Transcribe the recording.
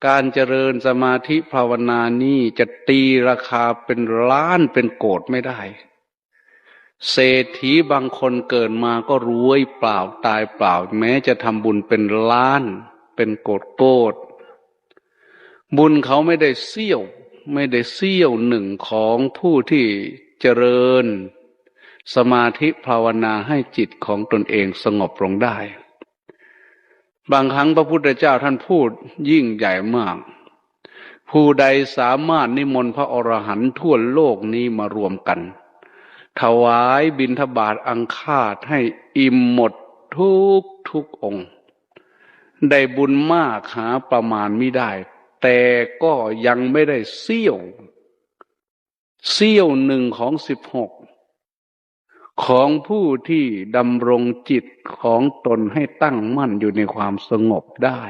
การเจริญสมาธิภาวนานี่จะตีราคาเป็นล้านเป็นโกฏไม่ได้เศรษฐีบางคนเกิดมาก็รวยเปล่าตายเปล่าแม้จะทำบุญเป็นล้านเป็นโกฏบุญเขาไม่ได้เสี้ยวหนึ่งของผู้ที่เจริญสมาธิภาวนาให้จิตของตนเองสงบลงได้บางครั้งพระพุทธเจ้าท่านพูดยิ่งใหญ่มากผู้ใดสามารถนิมนต์พระอรหันต์ทั่วโลกนี้มารวมกันถวายบิณฑบาตอังคาสให้อิ่มหมดทุกองค์ได้บุญมากหาประมาณไม่ได้แต่ก็ยังไม่ได้เสี้ยวหนึ่งของ16ของผู้ที่ดำรงจิตของตนให้ตั้งมั่นอยู่ในความสงบได้